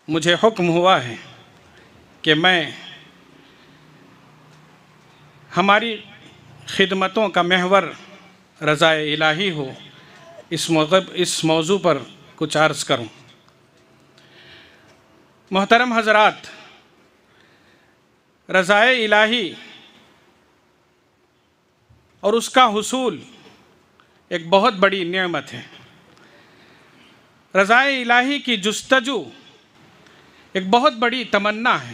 مجھے حکم ہوا ہے کہ میں ہماری خدمتوں کا محور رضا الہی ہو، اس موضوع پر کچھ عرض کروں۔ محترم حضرات، رضا الہی اور اس کا حصول ایک بہت بڑی نعمت ہے۔ رضا الہی کی جستجو ایک بہت بڑی تمنا ہے۔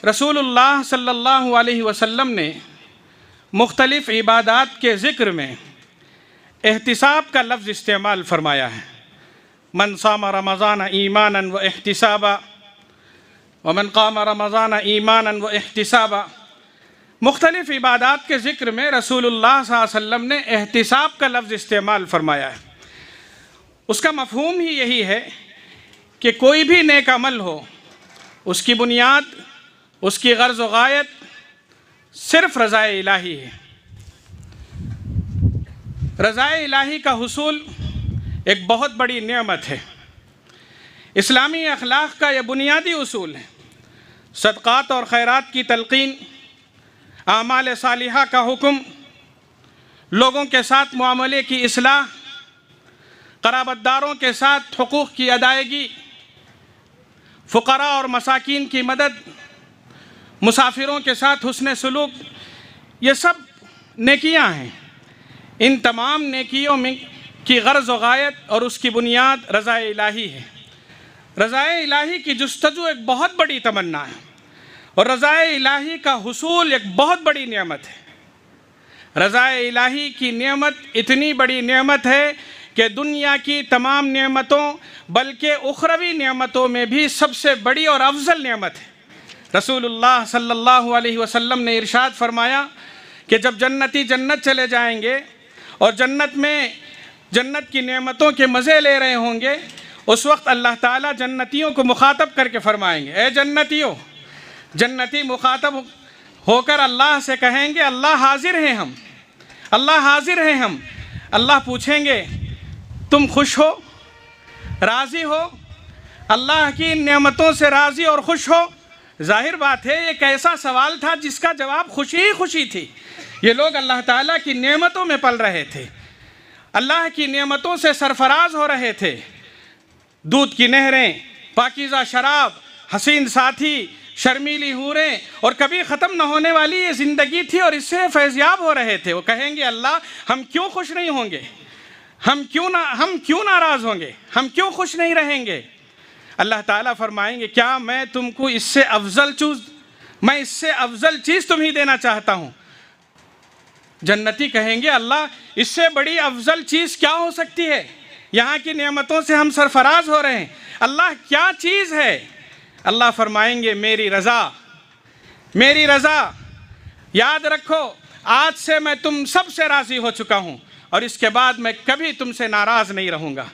رسول اللہ صلی اللہ علیہ وسلم نے مختلف عبادات کے ذکر میں احتساب کا لفظ استعمال فرمایا ہے۔ من صام رمضان ایمانا و احتسابا ومن قام رمضان ایمانا و احتسابا۔ مختلف عبادات کے ذکر میں رسول اللہ صلی اللہ علیہ وسلم نے احتساب کا لفظ استعمال فرمایا ہے۔ اس کا مفہوم ہی یہی ہے کہ کوئی بھی نیک عمل ہو، اس کی بنیاد، اس کی غرض و غایت صرف رضا الہی ہے۔ رضا الہی کا حصول ایک بہت بڑی نعمت ہے۔ اسلامی اخلاق کا یہ بنیادی اصول ہے۔ صدقات اور خیرات کی تلقین، اعمال صالحہ کا حکم، لوگوں کے ساتھ معاملے کی اصلاح، قرابت داروں کے ساتھ حقوق کی ادائیگی، فقراء اور مساکین کی مدد، مسافروں کے ساتھ حسن سلوک، یہ سب نیکیاں ہیں۔ ان تمام نیکیوں میں کی غرض و غایت اور اس کی بنیاد رضا الہی ہے۔ رضا الہی کی جستجو ایک بہت بڑی تمنا ہے، اور رضا الہی کا حصول ایک بہت بڑی نعمت ہے۔ رضا الہی کی نعمت اتنی بڑی نعمت ہے کہ دنیا کی تمام نعمتوں بلکہ اخروی نعمتوں میں بھی سب سے بڑی اور افضل نعمت ہے۔ رسول اللہ صلی اللہ علیہ وسلم نے ارشاد فرمایا کہ جب جنتی جنت چلے جائیں گے اور جنت میں جنت کی نعمتوں کے مزے لے رہے ہوں گے، اس وقت اللہ تعالیٰ جنتیوں کو مخاطب کر کے فرمائیں گے، اے جنتیوں۔ جنتی مخاطب ہو کر اللہ سے کہیں گے، اللہ حاضر ہیں ہم، اللہ حاضر ہیں ہم۔ اللہ پوچھیں گے، تم خوش ہو، راضی ہو، اللہ کی نعمتوں سے راضی اور خوش ہو؟ ظاہر بات ہے ایک ایسا سوال تھا جس کا جواب خوشی ہی خوشی تھی۔ یہ لوگ اللہ تعالیٰ کی نعمتوں میں پل رہے تھے، اللہ کی نعمتوں سے سرفراز ہو رہے تھے۔ دودھ کی نہریں، پاکیزہ شراب، حسین ساتھی، شرمیلی حوریں اور کبھی ختم نہ ہونے والی یہ زندگی تھی، اور اس سے فیضیاب ہو رہے تھے۔ وہ کہیں گے، اللہ ہم کیوں خوش نہیں ہوں گے؟ ہم کیوں ناراض ہوں گے؟ ہم کیوں خوش نہیں رہیں گے؟ اللہ تعالیٰ فرمائیں گے، کیا میں تم کو اس سے افضل چیز تمہیں دینا چاہتا ہوں؟ جنتی کہیں گے، اللہ اس سے بڑی افضل چیز کیا ہو سکتی ہے؟ یہاں کی نعمتوں سے ہم سرفراز ہو رہے ہیں، اللہ کیا چیز ہے؟ اللہ فرمائیں گے، میری رضا، میری رضا۔ یاد رکھو، آج سے میں تم سب سے راضی ہو چکا ہوں، اور اس کے بعد میں کبھی تم سے ناراض نہیں رہوں گا۔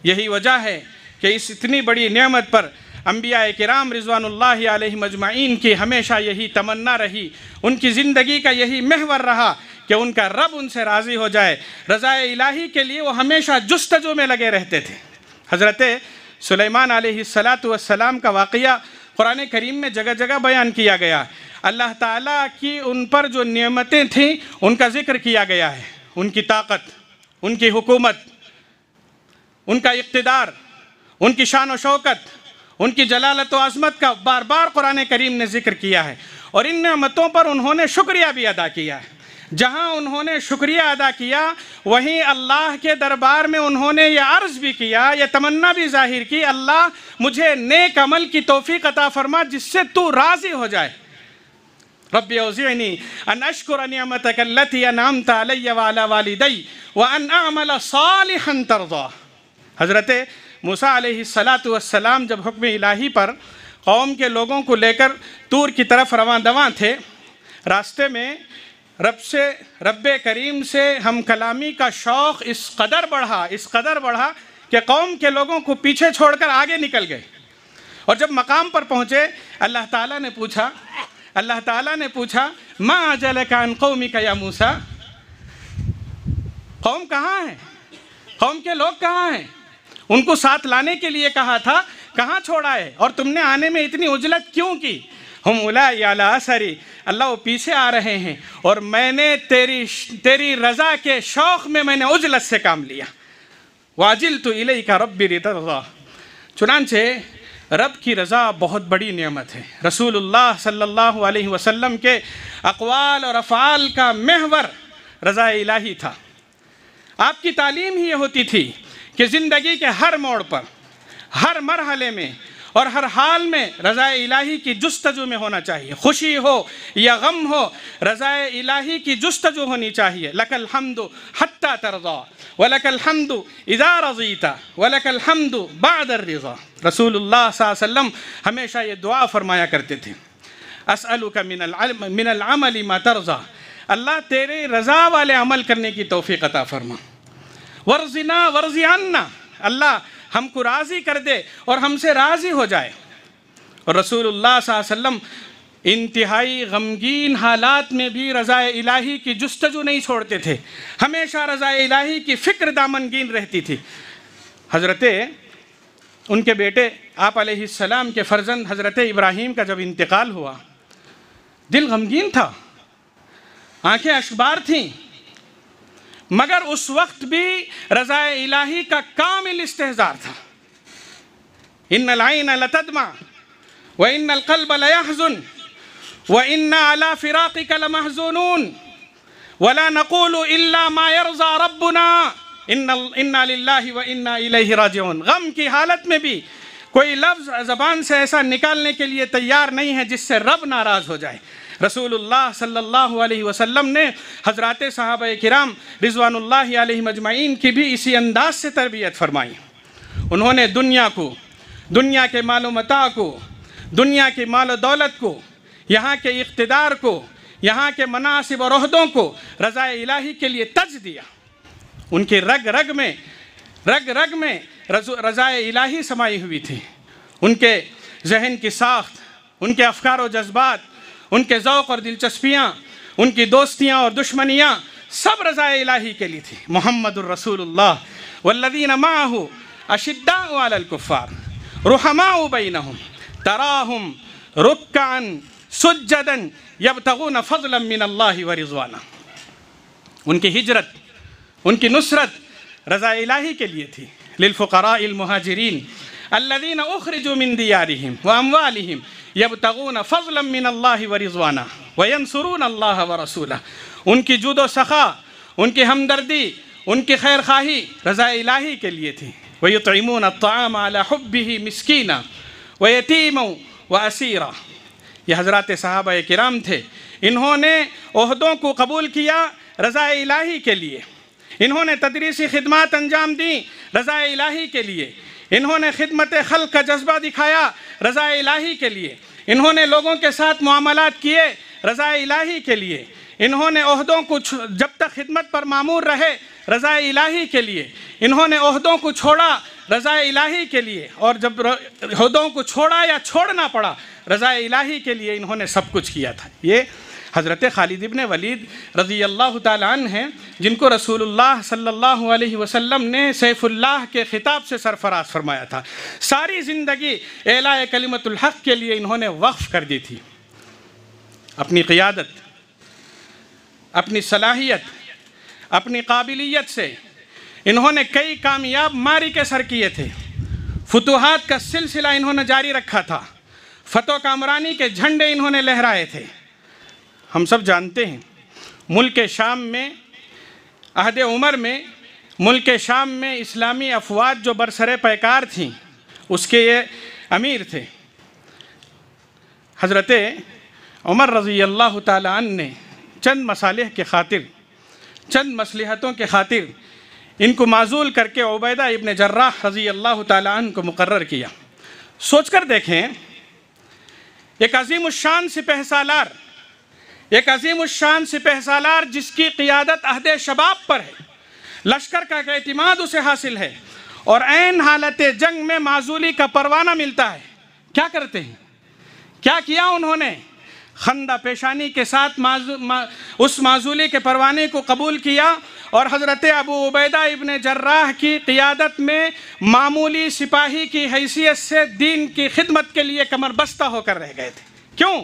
یہی وجہ ہے کہ اس اتنی بڑی نعمت پر انبیاء کرام رضوان اللہ علیہم اجمعین کی ہمیشہ یہی تمنا رہی، ان کی زندگی کا یہی محور رہا کہ ان کا رب ان سے راضی ہو جائے۔ رضا الہی کے لیے وہ ہمیشہ جستجو میں لگے رہتے تھے۔ حضرت سلیمان علیہ السلام کا واقعہ قرآن کریم میں جگہ جگہ بیان کیا گیا۔ اللہ تعالیٰ کی ان پر جو نعمتیں تھیں ان کا ذکر کیا گیا ہے، ان کی طاقت، ان کی حکومت، ان کا اقتدار، ان کی شان و شوکت، ان کی جلالت و عظمت کا بار بار قرآن کریم نے ذکر کیا ہے، اور ان نعمتوں پر انہوں نے شکریہ بھی ادا کیا ہے۔ جہاں انہوں نے شکریہ ادا کیا، وہیں اللہ کے دربار میں انہوں نے یہ عرض بھی کیا، یہ تمنا بھی ظاہر کی، اللہ مجھے نیک عمل کی توفیق عطا فرما جس سے تو راضی ہو جائے۔ رب اوزعنی ان اشکر نعمتک التی انعمت علی وعلی والدی وان اعمل صالحا ترضاه۔ حضرت موسیٰ علیہ السلام جب حکم الہی پر قوم کے لوگوں کو لے کر طور کی طرف رواں دواں تھے، راستے میں رب کریم سے ہم کلامی کا شوق اس قدر بڑھا کہ قوم کے لوگوں کو پیچھے چھوڑ کر آگے نکل گئے، اور جب مقام پر پہنچے اللہ تعالیٰ نے پوچھا ما اعجلک عن قومک یا موسیٰ، قوم کہاں ہے؟ قوم کے لوگ کہاں ہیں؟ ان کو ساتھ لانے کے لیے کہا تھا، کہاں چھوڑا ہے؟ اور تم نے آنے میں اتنی عجلت کیوں کی؟ ہم اولائی علی اثری، اللہ وہ پیچھے آ رہے ہیں اور میں نے تیری رضا کے شوق میں نے عجلت سے کام لیا۔ واجلت الیک ربی لترضی، چنانچہ رب کی رضا بہت بڑی نعمت ہے۔ رسول اللہ صلی اللہ علیہ وسلم کے اقوال اور افعال کا محور رضا الہی تھا۔ آپ کی تعلیم ہی یہ ہوتی تھی کہ زندگی کے ہر موڑ پر، ہر مرحلے میں اور ہر حال میں رضا الہی کی جستجو میں ہونا چاہیے، خوشی ہو یا غم ہو، رضا الہی کی جستجو ہونی چاہیے۔ لک الحمد حتی ترضی ولک الحمد اذا رضیت ولک الحمد بعد الرضا۔ رسول اللہ صلی اللہ علیہ وسلم ہمیشہ یہ دعا فرمایا کرتے تھے، اسألک من العمل ما ترضی، اللہ تیرے رضا والے عمل کرنے کی توفیق عطا فرما۔ ورضنا ورضی عنا، اللہ ہم کو راضی کر دے اور ہم سے راضی ہو جائے۔ اور رسول اللہ صلی اللہ علیہ وسلم انتہائی غمگین حالات میں بھی رضا الہی کی جستجو نہیں چھوڑتے تھے، ہمیشہ رضا الہی کی فکر دامنگین رہتی تھی۔ حضرت ان کے بیٹے آپ علیہ السلام کے فرزند حضرت ابراہیم کا جب انتقال ہوا، دل غمگین تھا، آنکھیں اشکبار تھیں، مگر اس وقت بھی رضا الہی کا کامل استحضار تھا۔ ان العین لتدمع وان القلب لیحزن وانا علی فراقک لمحزونون ولا نقول الا ما يرضى ربنا انا للہ وانا الیہ راجعون۔ غم کی حالت میں بھی کوئی لفظ زبان سے ایسا نکالنے کے لیے تیار نہیں ہے جس سے رب ناراض ہو جائے۔ رسول اللہ صلی اللہ علیہ وسلم نے حضرات صحابہ کرام رضوان اللہ علیہ مجمعین کی بھی اسی انداز سے تربیت فرمائی۔ انہوں نے دنیا کو، دنیا کے مال و متاع کو، دنیا کی مال و دولت کو، یہاں کے اقتدار کو، یہاں کے مناصب اور عہدوں کو رضا الہی کے لیے تج دیا۔ ان کی رگ رگ میں رضا الہی سمائی ہوئی تھی۔ ان کے ذہن کی ساخت، ان کے افکار و جذبات، ان کے ذوق اور دلچسپیاں، ان کی دوستیاں اور دشمنیاں سب رضا الہی کے لیے تھی۔ محمد الرسول اللہ والذین معہ اشداء علی الکفار رحماء بینہم تراہم رکعا سجدا یبتغون فضلا من اللہ ورضوانا۔ ان کی ہجرت، ان کی نصرت رضا الہی کے لیے تھی۔ للفقراء المہاجرین الذین اخرجوا من دیارہم واموالہم یبتغون فضلا من اللہ ورضوانا وینصرون اللہ ورسولہ۔ ان کی جود و سخا، ان کی ہمدردی، ان کی خیر خواہی رضا الہی کے لیے تھی۔ ویطعمون الطعام علی حبہ مسکینا ویتیما واسیرا۔ یہ حضرات صحابہ کرام تھے، انہوں نے عہدوں کو قبول کیا رضا الہی کے لیے، انہوں نے تدریسی خدمات انجام دیں رضا الہی کے لیے، انہوں نے خدمت خلق کا جذبہ دکھایا رضا الہی کے لیے، انہوں نے لوگوں کے ساتھ معاملات کیے رضا الہی کے لیے، انہوں نے عہدوں کو جب تک خدمت پر مامور رہے رضا الہی کے لیے، انہوں نے عہدوں کو چھوڑا رضا الہی کے لیے، اور جب عہدوں کو چھوڑا یا چھوڑنا پڑا رضا الہی کے لیے انہوں نے سب کچھ کیا تھا۔ یہ حضرت خالد ابن ولید رضی اللہ تعالیٰ عنہ ہیں، جن کو رسول اللہ صلی اللہ علیہ وسلم نے سیف اللہ کے خطاب سے سرفراز فرمایا تھا۔ ساری زندگی اعلاء کلمت الحق کے لیے انہوں نے وقف کر دی تھی۔ اپنی قیادت، اپنی صلاحیت، اپنی قابلیت سے انہوں نے کئی کامیاب معرکے سر کیے تھے، فتوحات کا سلسلہ انہوں نے جاری رکھا تھا، فتح کامرانی کے جھنڈے انہوں نے لہرائے تھے۔ ہم سب جانتے ہیں ملک شام میں عہد عمر میں ملک شام میں اسلامی افواج جو برسر پیکار تھیں اس کے یہ امیر تھے۔ حضرت عمر رضی اللہ تعالیٰ عنہ نے چند مصالح کے خاطر، چند مصلحتوں کے خاطر ان کو معزول کر کے عبیدہ ابن جراح رضی اللہ تعالیٰ عنہ کو مقرر کیا۔ سوچ کر دیکھیں، ایک عظیم الشان سپہ سالار، ایک عظیم الشان سپہ سالار جس کی قیادت عہد شباب پر ہے، لشکر کا اعتماد اسے حاصل ہے، اور عین حالت جنگ میں معزولی کا پروانہ ملتا ہے، کیا کرتے ہیں؟ کیا کیا انہوں نے؟ خندہ پیشانی کے ساتھ اس معزولی کے پروانے کو قبول کیا اور حضرت ابو عبیدہ ابن جراح کی قیادت میں معمولی سپاہی کی حیثیت سے دین کی خدمت کے لیے کمر بستہ ہو کر رہ گئے تھے۔ کیوں؟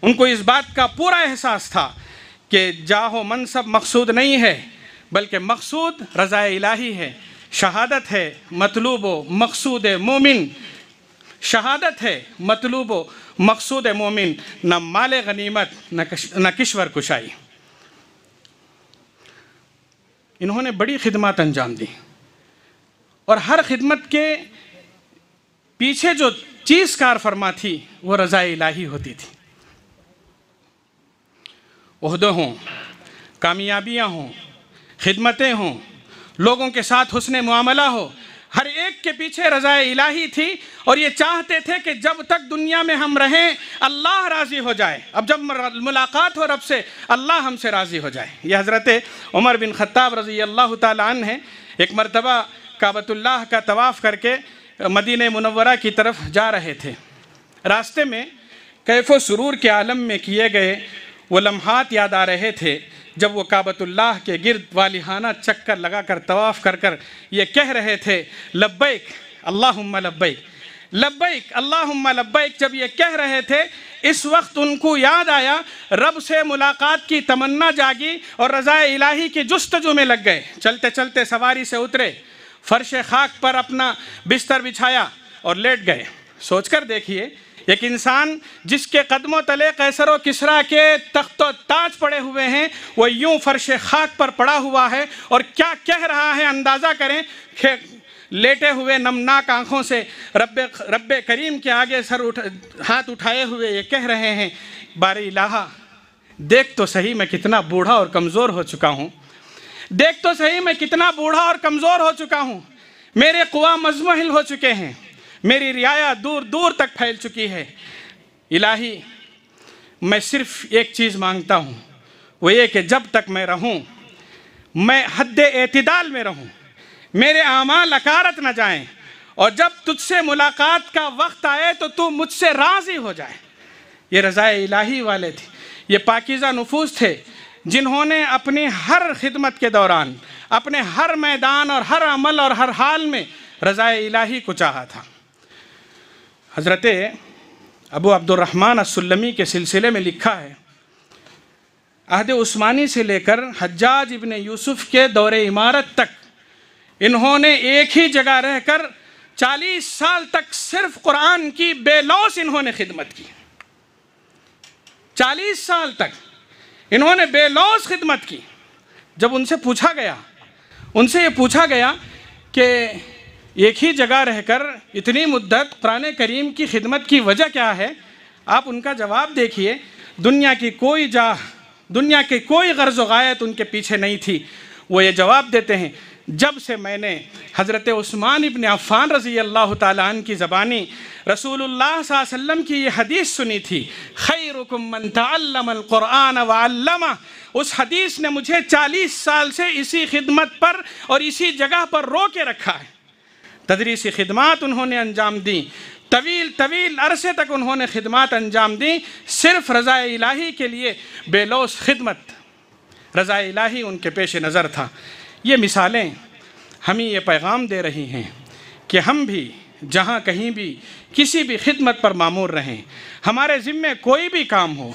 ان کو اس بات کا پورا احساس تھا کہ جاہ و منصب مقصود نہیں ہے، بلکہ مقصود رضا الہی ہے، شہادت ہے مطلوب و مقصود مومن، شہادت ہے مطلوب و مقصود مومن، نہ مال غنیمت نہ کشور کشائی۔ انہوں نے بڑی خدمات انجام دی اور ہر خدمت کے پیچھے جو چیز کار فرما تھی وہ رضا الہی ہوتی تھی۔ عہدے ہوں، کامیابیاں ہوں، خدمتیں ہوں، لوگوں کے ساتھ حسن معاملہ ہو، ہر ایک کے پیچھے رضا الہی تھی اور یہ چاہتے تھے کہ جب تک دنیا میں ہم رہیں اللہ راضی ہو جائے۔ اب جب ملاقات ہو رب سے، اللہ ہم سے راضی ہو جائے۔ یہ حضرت عمر بن خطاب رضی اللہ تعالیٰ عنہ ہیں، ایک مرتبہ کعبۃ اللہ کا طواف کر کے مدینہ منورہ کی طرف جا رہے تھے۔ راستے میں کیف و سرور کے عالم میں کیے گئے وہ لمحات یاد آ رہے تھے جب وہ کعبۃ اللہ کے گرد والہانہ چکر لگا کر طواف کر کر یہ کہہ رہے تھے لبیک اللہم لبیک، لبیک اللہم لبیک۔ جب یہ کہہ رہے تھے اس وقت ان کو یاد آیا، رب سے ملاقات کی تمنا جاگی اور رضا الہی کی جستجو میں لگ گئے۔ چلتے چلتے سواری سے اترے، فرش خاک پر اپنا بستر بچھایا اور لیٹ گئے۔ سوچ کر دیکھیے، ایک انسان جس کے قدموں تلے قیصر و کسریٰ کے تخت و تاج پڑے ہوئے ہیں، وہ یوں فرش خاک پر پڑا ہوا ہے اور کیا کہہ رہا ہے اندازہ کریں کہ لیٹے ہوئے نمناک آنکھوں سے رب کریم کے آگے ہاتھ اٹھائے ہوئے یہ کہہ رہے ہیں باری الہ، دیکھ تو صحیح میں کتنا بوڑھا اور کمزور ہو چکا ہوں، دیکھ تو صحیح میں کتنا بوڑھا اور کمزور ہو چکا ہوں، میرے قوا مزمحل ہو چکے ہیں، میری رعایا دور دور تک پھیل چکی ہے۔ الہی میں صرف ایک چیز مانگتا ہوں، وہ یہ کہ جب تک میں رہوں میں حد اعتدال میں رہوں، میرے اعمال اکارت نہ جائیں، اور جب تجھ سے ملاقات کا وقت آئے تو تو مجھ سے راضی ہو جائے۔ یہ رضا الہی والے تھے، یہ پاکیزہ نفوس تھے جنہوں نے اپنی ہر خدمت کے دوران، اپنے ہر میدان اور ہر عمل اور ہر حال میں رضا الہی کو چاہا تھا۔ حضرت ابو عبد الرحمن السلمی کے سلسلے میں لکھا ہے، عہد عثمانی سے لے کر حجاج ابن یوسف کے دور امارت تک انہوں نے ایک ہی جگہ رہ کر 40 سال تک صرف قرآن کی بے لوث انہوں نے خدمت کی۔ 40 سال تک انہوں نے بے لوث خدمت کی۔ جب ان سے پوچھا گیا، ان سے یہ پوچھا گیا کہ ایک ہی جگہ رہ کر اتنی مدت قرآن کریم کی خدمت کی وجہ کیا ہے، آپ ان کا جواب دیکھیے۔ دنیا کی کوئی جاہ، دنیا کی کوئی غرض و غایت ان کے پیچھے نہیں تھی۔ وہ یہ جواب دیتے ہیں، جب سے میں نے حضرت عثمان ابن عفان رضی اللہ تعالیٰ عنہ کی زبانی رسول اللہ صلی اللہ علیہ وسلم کی یہ حدیث سنی تھی، خیرکم من تعلم القرآن وعلمہ، اس حدیث نے مجھے 40 سال سے اسی خدمت پر اور اسی جگہ پر رو کے رکھا ہے۔ تدریسی خدمات انہوں نے انجام دیں، طویل عرصے تک انہوں نے خدمات انجام دیں، صرف رضا الہی کے لیے بے لوث خدمت، رضا الہی ان کے پیش نظر تھا۔ یہ مثالیں ہمیں یہ پیغام دے رہی ہیں کہ ہم بھی جہاں کہیں بھی کسی بھی خدمت پر مامور رہیں، ہمارے ذمے کوئی بھی کام ہو،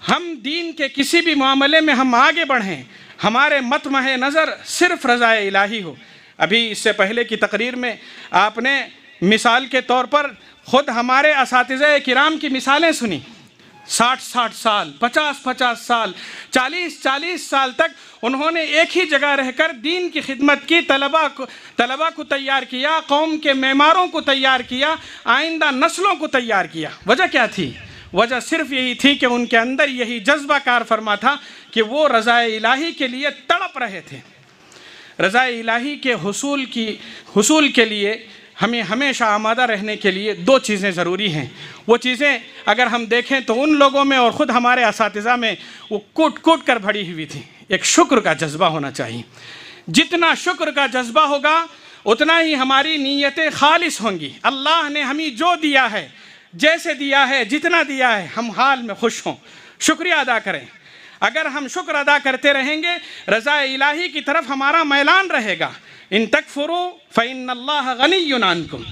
ہم دین کے کسی بھی معاملے میں ہم آگے بڑھیں، ہمارے مطمع نظر صرف رضا الہی ہو۔ ابھی اس سے پہلے کی تقریر میں آپ نے مثال کے طور پر خود ہمارے اساتذہ کرام کی مثالیں سنی، 60 سال، 50 سال، 40 سال تک انہوں نے ایک ہی جگہ رہ کر دین کی خدمت کی، طلبہ کو تیار کیا، قوم کے معماروں کو تیار کیا، آئندہ نسلوں کو تیار کیا۔ وجہ کیا تھی؟ وجہ صرف یہی تھی کہ ان کے اندر یہی جذبہ کار فرما تھا کہ وہ رضا الہی کے لیے تڑپ رہے تھے۔ رضا الہی کے حصول کے لیے ہمیں ہمیشہ آمادہ رہنے کے لیے 2 چیزیں ضروری ہیں۔ وہ چیزیں اگر ہم دیکھیں تو ان لوگوں میں اور خود ہمارے اساتذہ میں وہ کوٹ کر بھری ہوئی تھی۔ ایک شکر کا جذبہ ہونا چاہیے۔ جتنا شکر کا جذبہ ہوگا اتنا ہی ہماری نیتیں خالص ہوں گی۔ اللہ نے ہمیں جو دیا ہے، جیسے دیا ہے، جتنا دیا ہے، ہم حال میں خوش ہوں، شکریہ ادا کریں. اگر ہم شکر ادا کرتے رہیں گے رضا الہی کی طرف ہمارا میلان رہے گا. ان تکفروا فإن اللہ غنی عنکم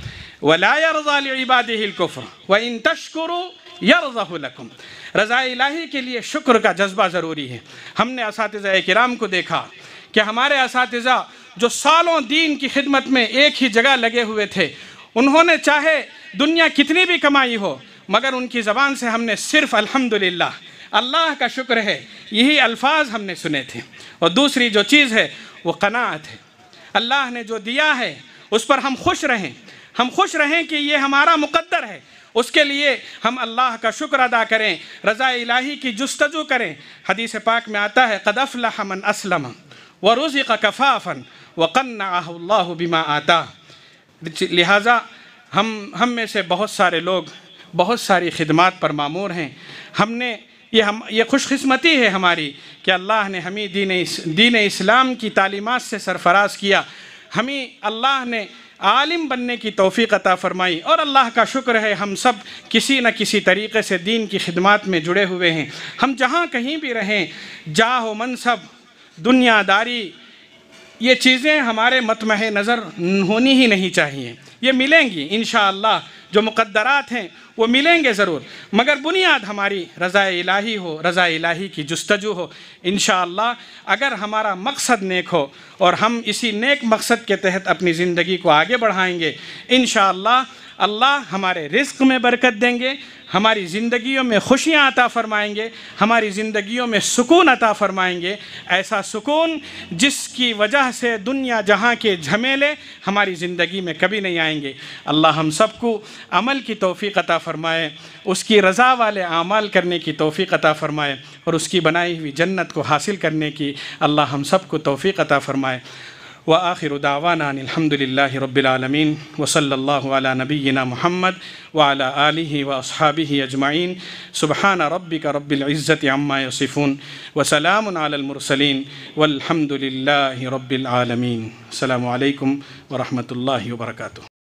ولا یرضی لعبادہ الکفر وإن تشکروا یرضہ لکم. رضا الہی کے لیے شکر کا جذبہ ضروری ہے. ہم نے اساتذہ کرام کو دیکھا کہ ہمارے اساتذہ جو سالوں دین کی خدمت میں ایک ہی جگہ لگے ہوئے تھے، انہوں نے چاہے دنیا کتنی بھی کمائی ہو مگر ان کی زبان سے ہم نے صرف الحمدللہ، اللہ کا شکر ہے، یہی الفاظ ہم نے سنے تھے. اور دوسری جو چیز ہے وہ قناعت ہے. اللہ نے جو دیا ہے اس پر ہم خوش رہیں، ہم خوش رہیں کہ یہ ہمارا مقدر ہے. اس کے لیے ہم اللہ کا شکر ادا کریں، رضا الہی کی جستجو کریں. حدیث پاک میں آتا ہے قد افلح من اسلم ورزق کفافا وقنعہ اللہ بما آتاہ. لہٰذا ہم میں سے بہت سارے لوگ بہت ساری خدمات پر معمور ہیں. ہم نے یہ خوش قسمتی ہے ہماری کہ اللہ نے ہمیں دین اسلام کی تعلیمات سے سرفراز کیا. ہمیں اللہ نے عالم بننے کی توفیق عطا فرمائی، اور اللہ کا شکر ہے ہم سب کسی نہ کسی طریقے سے دین کی خدمات میں جڑے ہوئے ہیں. ہم جہاں کہیں بھی رہیں، جاہ و منصب، دنیا داری، یہ چیزیں ہمارے مطمع نظر ہونی ہی نہیں چاہیے. یہ ملیں گی انشاءاللہ، جو مقدرات ہیں وہ ملیں گے ضرور، مگر بنیاد ہماری رضا الہی ہو، رضا الہی کی جستجو ہو. انشاءاللہ اگر ہمارا مقصد نیک ہو اور ہم اسی نیک مقصد کے تحت اپنی زندگی کو آگے بڑھائیں گے، انشاءاللہ اللہ ہمارے رزق میں برکت دیں گے، ہماری زندگیوں میں خوشیاں عطا فرمائیں گے، ہماری زندگیوں میں سکون عطا فرمائیں گے. ایسا سکون جس کی وجہ سے دنیا جہاں کے جھمیلے ہماری زندگی میں کبھی نہیں آئیں گے. اللہ ہم سب کو عمل کی توفیق عطا فرمائے، اس کی رضا والے اعمال کرنے کی توفیق عطا فرمائے، اور اس کی بنائی ہوئی جنت کو حاصل کرنے کی اللہ ہم سب کو توفیق عطا فرمائے. وآخر دعوانا ان الحمد للہ رب العالمین وصلی اللہ علی نبینا محمد وعلی آلہ واصحابہ اجمعین. سبحان ربک رب العزت عما یصفون وسلام علی المرسلین والحمد للہ رب العالمین. السلام علیکم ورحمۃ اللہ وبرکاتہ.